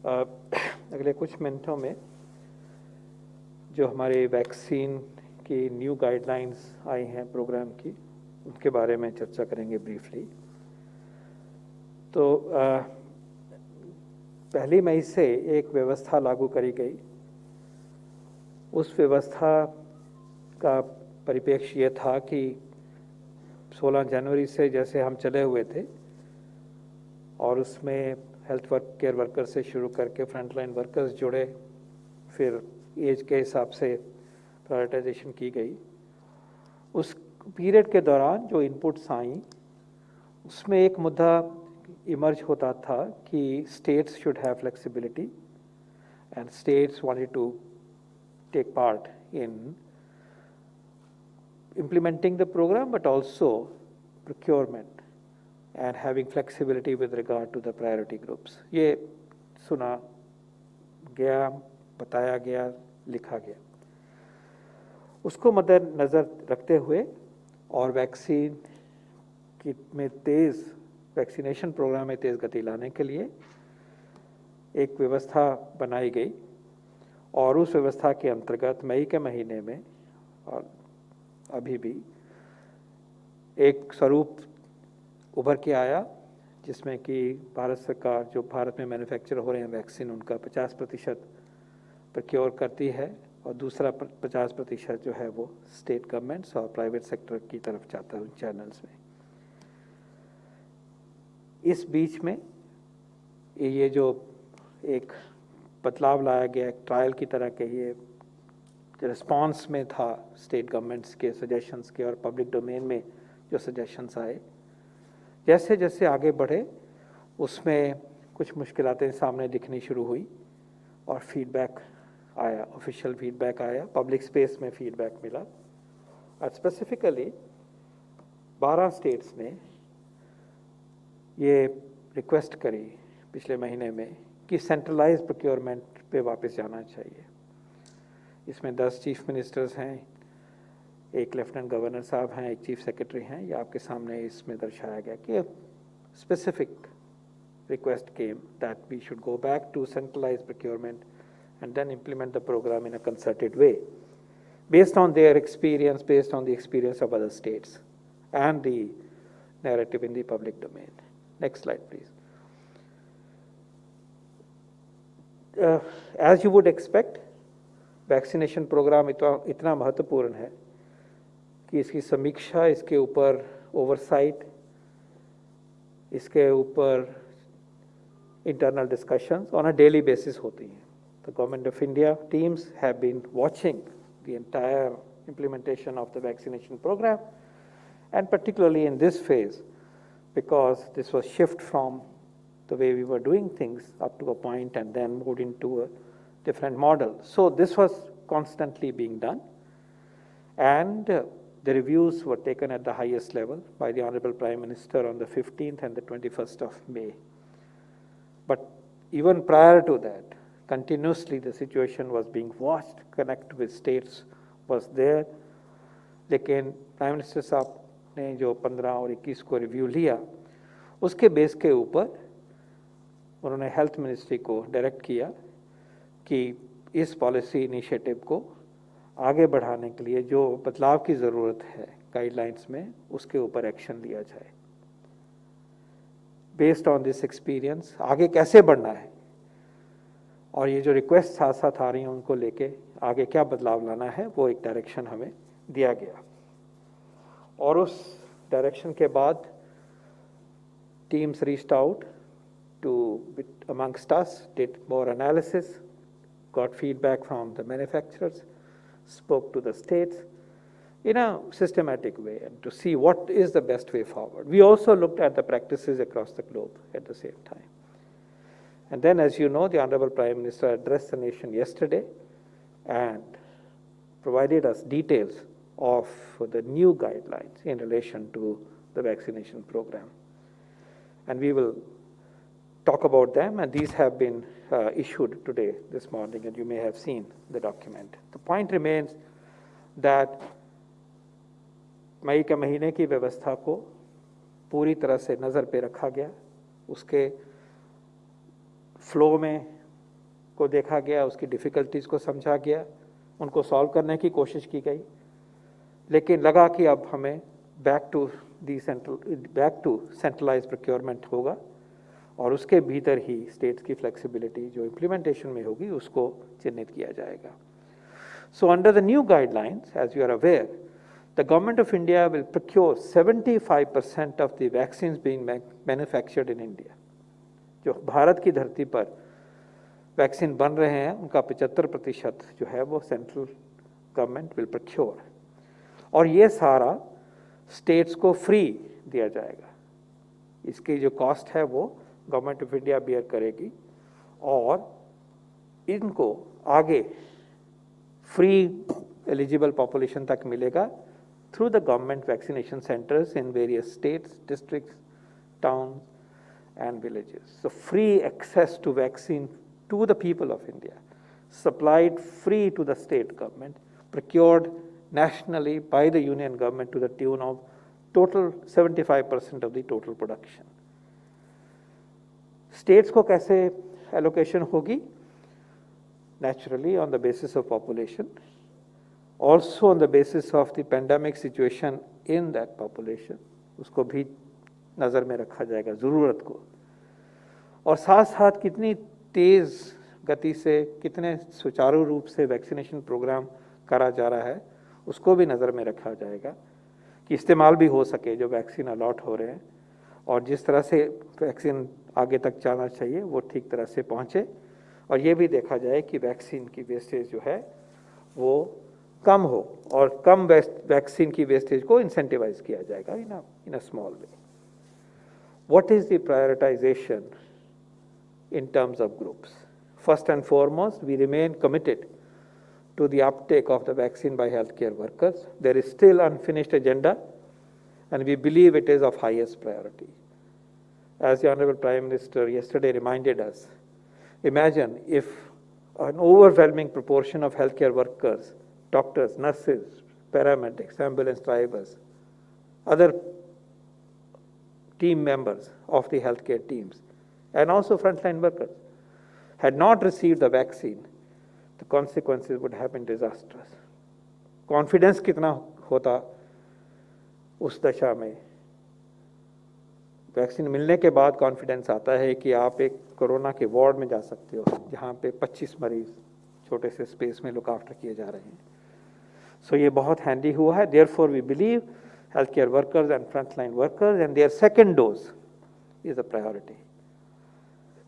अगले कुछ मिनटों में जो हमारे वैक्सीन की न्यू गाइडलाइंस आई हैं प्रोग्राम की, उनके बारे में चर्चा करेंगे ब्रीफली। तो 1 मई से एक व्यवस्था लागू करी गई। उस व्यवस्था का परिप्रेक्ष्य ये था कि 16 जनवरी से जैसे हम चले हुए थे और उसमें हेल्थ केयर वर्कर से शुरू करके फ्रंटलाइन वर्कर्स जुड़े, फिर एज के हिसाब से प्रायोरिटाइजेशन की गई। उस पीरियड के दौरान जो इनपुट्स आई उसमें एक मुद्दा इमर्ज होता था कि states should have flexibility and states wanted to take part in implementing the program but also procurement and having flexibility with regard to the priority groups। ये सुना गया, बताया गया, लिखा गया। उसको मद्देनजर रखते हुए और वैक्सीनेशन प्रोग्राम में तेज़ गति लाने के लिए एक व्यवस्था बनाई गई और उस व्यवस्था के अंतर्गत मई के महीने में और अभी भी एक स्वरूप उभर के आया जिसमें कि भारत सरकार जो भारत में मैन्युफैक्चर हो रहे हैं वैक्सीन उनका 50% प्रोक्योर करती है और दूसरा 50% जो है वो स्टेट गवर्नमेंट्स और प्राइवेट सेक्टर की तरफ जाता है उन चैनल्स में। इस बीच में ये जो एक बदलाव लाया गया, एक ट्रायल की तरह के ये रिस्पांस में था स्टेट गवर्नमेंट्स के सजेशंस के और पब्लिक डोमेन में जो सजेशंस आए, जैसे जैसे आगे बढ़े उसमें कुछ मुश्किलातें सामने दिखनी शुरू हुई और फीडबैक आया, ऑफिशियल फीडबैक आया, पब्लिक स्पेस में फीडबैक मिला। और स्पेसिफिकली 12 स्टेट्स ने ये रिक्वेस्ट करी पिछले महीने में कि सेंट्रलाइज्ड प्रोक्योरमेंट पे वापस जाना चाहिए। इसमें 10 चीफ मिनिस्टर्स हैं, एक लेफ्टिनेंट गवर्नर साहब हैं, एक चीफ सेक्रेटरी हैं। ये आपके सामने इसमें दर्शाया गया कि specific request came that we should go back to centralised procurement and then implement the program in a concerted way based on their experience, based on the experience of other states and the narrative in the public domain. Next slide, please. As you would expect, vaccination programme इतना महत्वपूर्ण है कि इसकी समीक्षा, इसके ऊपर oversight, इसके ऊपर internal discussions on a daily basis होती हैं। The Government of India teams have been watching the entire implementation of the vaccination program, and particularly in this phase, because this was shift from the way we were doing things up to a point and then moved into a different model. So this was constantly being done, and the reviews were taken at the highest level by the Honorable Prime Minister on the 15th and the 21st of May. But even prior to that, continuously the situation was being watched, connect with states was there, लेकिन prime minister साहब ने जो 15 और 21 को review लिया, उसके base के ऊपर उन्होंने हेल्थ मिनिस्ट्री को डायरेक्ट किया कि इस पॉलिसी इनिशिएटिव को आगे बढ़ाने के लिए जो बदलाव की ज़रूरत है गाइडलाइंस में, उसके ऊपर एक्शन लिया जाए। बेस्ड ऑन दिस एक्सपीरियंस आगे कैसे बढ़ना है और ये जो रिक्वेस्ट साथ साथ आ रही हैं उनको लेके आगे क्या बदलाव लाना है, वो एक डायरेक्शन हमें दिया गया। और उस डायरेक्शन के बाद teams reached out to amongst us, did more analysis, got feedback from the manufacturers, spoke to the states in a systematic way and to see what is the best way forward. We also looked at the practices across the globe at the same time. And then, as you know, the Honorable Prime Minister addressed the nation yesterday and provided us details of the new guidelines in relation to the vaccination program. And we will talk about them, and these have been issued today, this morning, and you may have seen the document. The point remains that मई के महीने की व्यवस्था को पूरी तरह से नज़र पे रखा गया, उसके फ्लो में को देखा गया, उसकी डिफ़िकल्टीज़ को समझा गया, उनको सॉल्व करने की कोशिश की गई, लेकिन लगा कि अब हमें बैक टू सेंट्रलाइज प्रोक्योरमेंट होगा और उसके भीतर ही स्टेट्स की फ्लेक्सिबिलिटी जो इम्प्लीमेंटेशन में होगी उसको चिन्हित किया जाएगा. So under the new guidelines, as you are aware, the government of India will procure 75% of the vaccines being manufactured in India. जो भारत की धरती पर वैक्सीन बन रहे हैं उनका 75% जो है वो सेंट्रल गवर्नमेंट विल प्रोक्योर, और ये सारा स्टेट्स को फ्री दिया जाएगा. इसकी जो कॉस्ट है वो गवर्नमेंट ऑफ इंडिया बियर करेगी और इनको आगे फ्री एलिजिबल पॉपुलेशन तक मिलेगा through the government vaccination centres in various states, districts, town and villages. So free access to vaccine to the people of India, supplied free to the state government, procured nationally by the union government to the tune of total 75% of the total production. States को कैसे allocation होगी? Naturally on the basis of population, also on the basis of the pandemic situation in that population, उसको भी नज़र में रखा जाएगा ज़रूरत को, और साथ साथ कितनी तेज़ गति से, कितने सुचारू रूप से वैक्सीनेशन प्रोग्राम करा जा रहा है उसको भी नज़र में रखा जाएगा कि इस्तेमाल भी हो सके जो वैक्सीन अलॉट हो रहे हैं, और जिस तरह से वैक्सीन आगे तक जाना चाहिए वो ठीक तरह से पहुँचे, और ये भी देखा जाए कि वैक्सीन की वेस्टेज जो है वो कम हो और कम वैक्सीन की वेस्टेज को इंसेंटिवाइज किया जाएगा in a small way. What is the prioritization in terms of groups? First and foremost, we remain committed to the uptake of the vaccine by healthcare workers. There is still unfinished agenda, and we believe it is of highest priority. As the Honorable Prime Minister yesterday reminded us, imagine if an overwhelming proportion of healthcare workers, doctors, nurses, paramedics, ambulance drivers, other team members of the healthcare teams, and also frontline workers, had not received the vaccine, the consequences would have been disastrous. Confidence कितना होता उस दशा में. Vaccine मिलने के बाद confidence आता है कि आप एक कोरोना के वार्ड में जा सकते हो जहाँ पे 25 मरीज छोटे से स्पेस में लुक आफ्टर किए जा रहे हैं. सो ये बहुत हैंडी हुआ है. Therefore we believe healthcare workers and frontline workers and their second dose is a priority.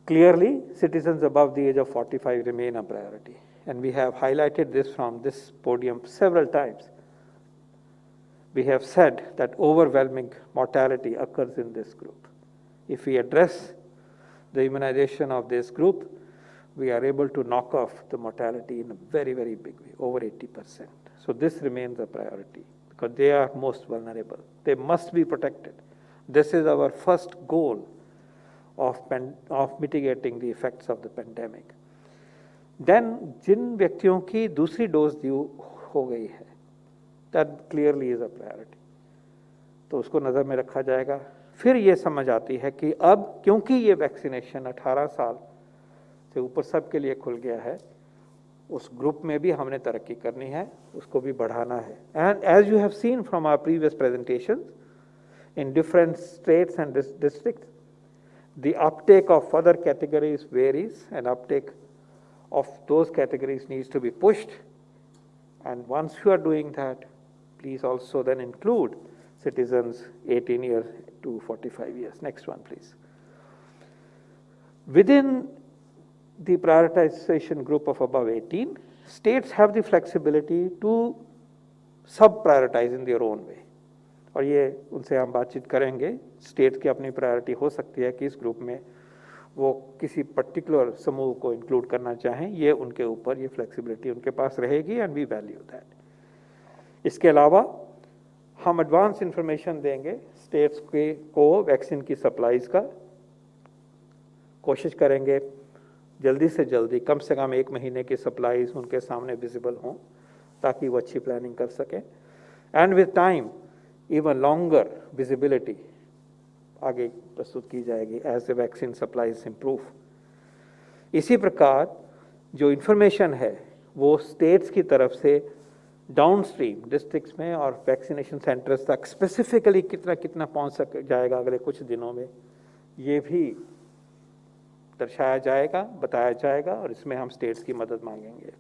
Clearly, citizens above the age of 45 remain a priority, and we have highlighted this from this podium several times. We have said that overwhelming mortality occurs in this group. If we address the immunization of this group, we are able to knock off the mortality in a very, very big way, over 80%. So this remains a priority, because they are most vulnerable. They must be protected. This is our first goal of mitigating the effects of the pandemic. Then, जिन व्यक्तियों की दूसरी dose दी हो गई है, that clearly is a priority. तो उसको नज़र में रखा जाएगा. फिर ये समझ आती है कि अब क्योंकि ये वैक्सीनेशन 18 साल से ऊपर सबके लिए खुल गया है, उस ग्रुप में भी हमने तरक्की करनी है, उसको भी बढ़ाना है. And as you have seen from our previous presentations, in different states and districts, the uptake of other categories varies, and uptake of those categories needs to be pushed. And once you are doing that, please also then include citizens 18 years to 45 years. Next one, please. Within the prioritization group of above 18, states have the flexibility to sub-prioritize in their own way. और ये उनसे हम बातचीत करेंगे. State की अपनी priority हो सकती है कि इस ग्रुप में वो किसी पर्टिकुलर समूह को इंक्लूड करना चाहें, ये उनके ऊपर, ये फ्लेक्सिबिलिटी उनके पास रहेगी, एंड वी वैल्यू दैट. इसके अलावा हम एडवांस इंफॉर्मेशन देंगे स्टेट्स के को वैक्सीन की सप्लाईज का. कोशिश करेंगे जल्दी से जल्दी, कम से कम 1 महीने की सप्लाईज उनके सामने विजिबल हों ताकि वो अच्छी प्लानिंग कर सकें. And with time even longer visibility आगे प्रस्तुत की जाएगी as the vaccine supplies improve. इसी प्रकार जो इन्फॉर्मेशन है वो स्टेट्स की तरफ से डाउन स्ट्रीम डिस्ट्रिक्ट्स में और वैक्सीनेशन सेंटर्स तक स्पेसिफिकली कितना कितना पहुंच सक जाएगा अगले कुछ दिनों में, ये भी दर्शाया जाएगा, बताया जाएगा, और इसमें हम स्टेट्स की मदद मांगेंगे।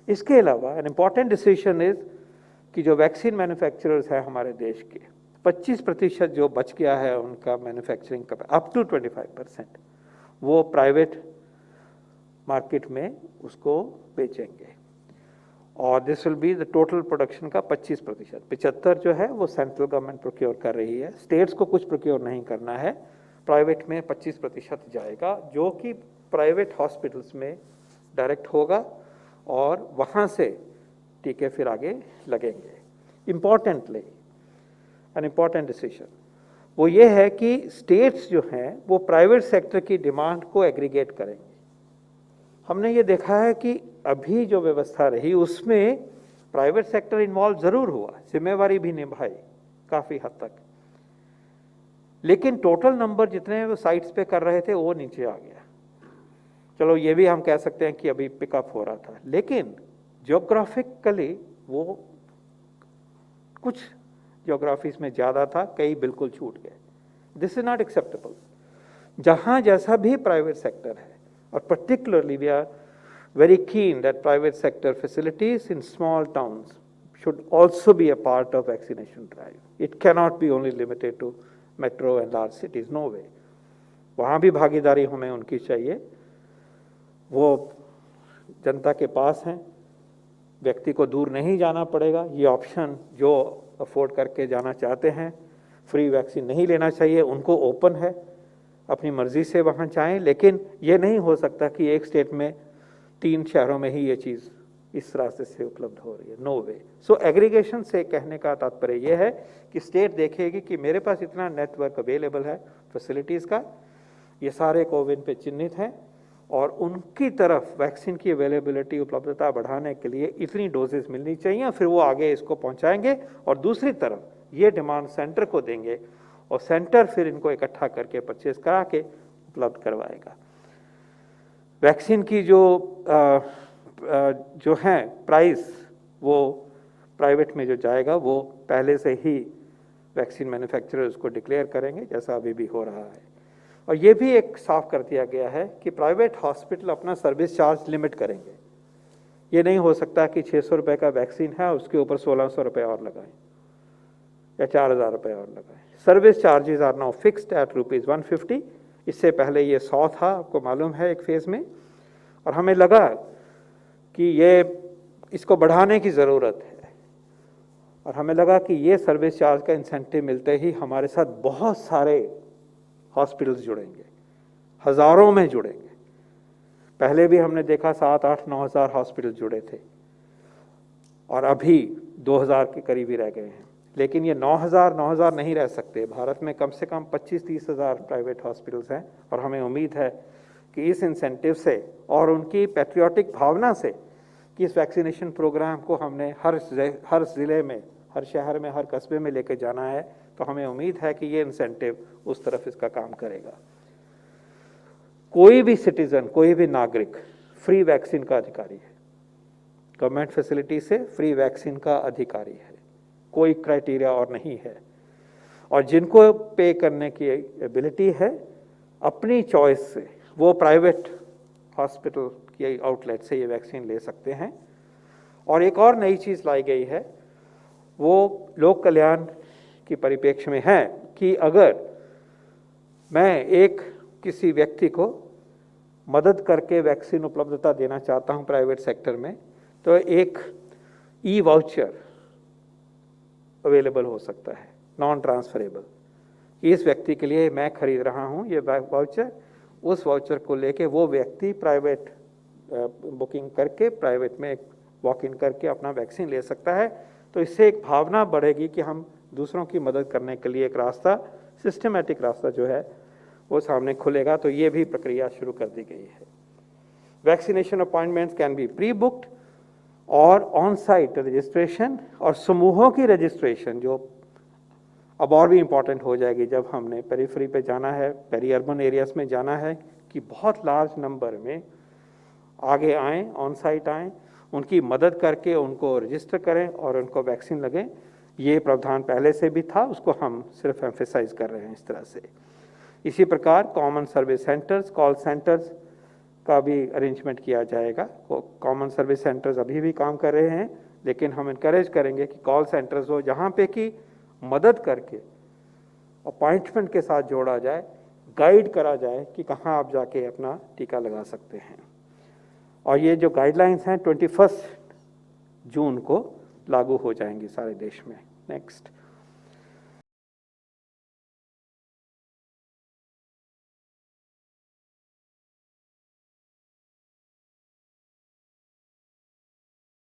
इसके अलावा एन इम्पॉर्टेंट डिसीजन इज कि जो वैक्सीन मैन्युफैक्चरर्स हैं हमारे देश के, 25% जो बच गया है उनका मैन्युफैक्चरिंग अप टू 25%, वो प्राइवेट मार्केट में उसको बेचेंगे, और this will be the total production का 25%। 75 जो है वो सेंट्रल गवर्नमेंट प्रोक्योर कर रही है, स्टेट्स को कुछ प्रोक्योर नहीं करना है, प्राइवेट में 25% जाएगा, जो कि प्राइवेट हॉस्पिटल्स में डायरेक्ट होगा और वहाँ से टीके फिर आगे लगेंगे। इम्पॉर्टेंटली एन इम्पॉर्टेंट डिसीजन वो ये है कि स्टेट्स जो हैं वो प्राइवेट सेक्टर की डिमांड को एग्रीगेट करेंगे। हमने ये देखा है कि अभी जो व्यवस्था रही उसमें प्राइवेट सेक्टर इन्वॉल्व जरूर हुआ, जिम्मेवारी भी निभाई काफी हद तक, लेकिन टोटल नंबर जितने वो साइट्स पे कर रहे थे वो नीचे आ गया। चलो ये भी हम कह सकते हैं कि अभी पिकअप हो रहा था, लेकिन ज्योग्राफिकली वो कुछ ज्योग्राफीज में ज्यादा था, कई बिल्कुल छूट गए। This is not acceptable. जहां जैसा भी प्राइवेट सेक्टर है, और particularly we are very keen that private sector facilities in small towns should also be a part of vaccination drive. It cannot be only limited to metro and large cities, no way. वहाँ भी भागीदारी हमें उनकी चाहिए, वो जनता के पास हैं, व्यक्ति को दूर नहीं जाना पड़ेगा। ये ऑप्शन जो अफोर्ड करके जाना चाहते हैं, फ्री वैक्सीन नहीं लेना चाहिए, उनको ओपन है, अपनी मर्जी से वहाँ जाएं, लेकिन ये नहीं हो सकता कि एक स्टेट में 3 शहरों में ही ये चीज़ इस रास्ते से उपलब्ध हो रही है, नो वे। सो एग्रीगेशन से कहने का तात्पर्य ये है कि स्टेट देखेगी कि मेरे पास इतना नेटवर्क अवेलेबल है फैसिलिटीज़ का, ये सारे कोविन पे चिन्हित हैं, और उनकी तरफ वैक्सीन की अवेलेबिलिटी उपलब्धता बढ़ाने के लिए इतनी डोजेस मिलनी चाहिए, फिर वो आगे इसको पहुँचाएंगे, और दूसरी तरफ ये डिमांड सेंटर को देंगे, और सेंटर फिर इनको इकट्ठा करके परचेज करा के उपलब्ध करवाएगा। वैक्सीन की जो है प्राइस, वो प्राइवेट में जो जाएगा वो पहले से ही वैक्सीन मैन्युफैक्चरर उसको डिक्लेयर करेंगे, जैसा अभी भी हो रहा है। और ये भी एक साफ कर दिया गया है कि प्राइवेट हॉस्पिटल अपना सर्विस चार्ज लिमिट करेंगे। ये नहीं हो सकता कि 600 रुपये का वैक्सीन है उसके ऊपर 1600 रुपये और लगाएं या 4000 रुपये और लगाएं। Service charges are now fixed at ₹150। इससे पहले ये 100 था, आपको मालूम है, एक फेज में, और हमें लगा कि ये इसको बढ़ाने की ज़रूरत है, और हमें लगा कि ये सर्विस चार्ज का इंसेंटिव मिलते ही हमारे साथ बहुत सारे हॉस्पिटल्स जुड़ेंगे, हज़ारों में जुड़ेंगे। पहले भी हमने देखा 7, 8, 9 हज़ार हॉस्पिटल जुड़े थे, और अभी 2000 के करीब ही रह गए हैं। लेकिन ये 9,000 नहीं रह सकते। भारत में कम से कम 25-30 हज़ार प्राइवेट हॉस्पिटल्स हैं, और हमें उम्मीद है कि इस इंसेंटिव से और उनकी पैट्रियोटिक भावना से कि इस वैक्सीनेशन प्रोग्राम को हमने हर ज़िले में, हर शहर में, हर कस्बे में लेके जाना है, तो हमें उम्मीद है कि ये इंसेंटिव उस तरफ इसका काम करेगा। कोई भी सिटीजन, कोई भी नागरिक फ्री वैक्सीन का अधिकारी है, गवर्नमेंट फैसिलिटी से फ्री वैक्सीन का अधिकारी है, कोई क्राइटेरिया और नहीं है। और जिनको पे करने की एबिलिटी है, अपनी चॉइस से वो प्राइवेट हॉस्पिटल की आउटलेट से ये वैक्सीन ले सकते हैं। और एक और नई चीज़ लाई गई है, वो लोक कल्याण की परिप्रेक्ष्य में है कि अगर मैं किसी व्यक्ति को मदद करके वैक्सीन उपलब्धता देना चाहता हूं प्राइवेट सेक्टर में, तो एक ई वाउचर अवेलेबल हो सकता है, नॉन ट्रांसफरेबल। इस व्यक्ति के लिए मैं खरीद रहा हूं ये वाउचर, उस वाउचर को लेके वो व्यक्ति प्राइवेट बुकिंग करके प्राइवेट में वॉक इन करके अपना वैक्सीन ले सकता है। तो इससे एक भावना बढ़ेगी कि हम दूसरों की मदद करने के लिए एक रास्ता, सिस्टमेटिक रास्ता जो है वो सामने खुलेगा। तो ये भी प्रक्रिया शुरू कर दी गई है। Vaccination appointments can be pre booked और ऑन साइट रजिस्ट्रेशन, और समूहों की रजिस्ट्रेशन जो अब और भी इम्पॉर्टेंट हो जाएगी जब हमने पेरीफेरी पे जाना है, पेरी अर्बन एरियाज में जाना है, कि बहुत लार्ज नंबर में आगे आएँ, ऑन साइट आएँ, उनकी मदद करके उनको रजिस्टर करें और उनको वैक्सीन लगें। ये प्रावधान पहले से भी था, उसको हम सिर्फ एम्फेसाइज कर रहे हैं इस तरह से। इसी प्रकार common service centres, call centres का भी अरेंजमेंट किया जाएगा। कॉमन सर्विस सेंटर्स अभी भी काम कर रहे हैं, लेकिन हम इनकरेज करेंगे कि कॉल सेंटर्स हो जहाँ पे कि मदद करके अपॉइंटमेंट के साथ जोड़ा जाए, गाइड करा जाए कि कहाँ आप जाके अपना टीका लगा सकते हैं। और ये जो गाइडलाइंस हैं 21 जून को लागू हो जाएंगी सारे देश में। नेक्स्ट।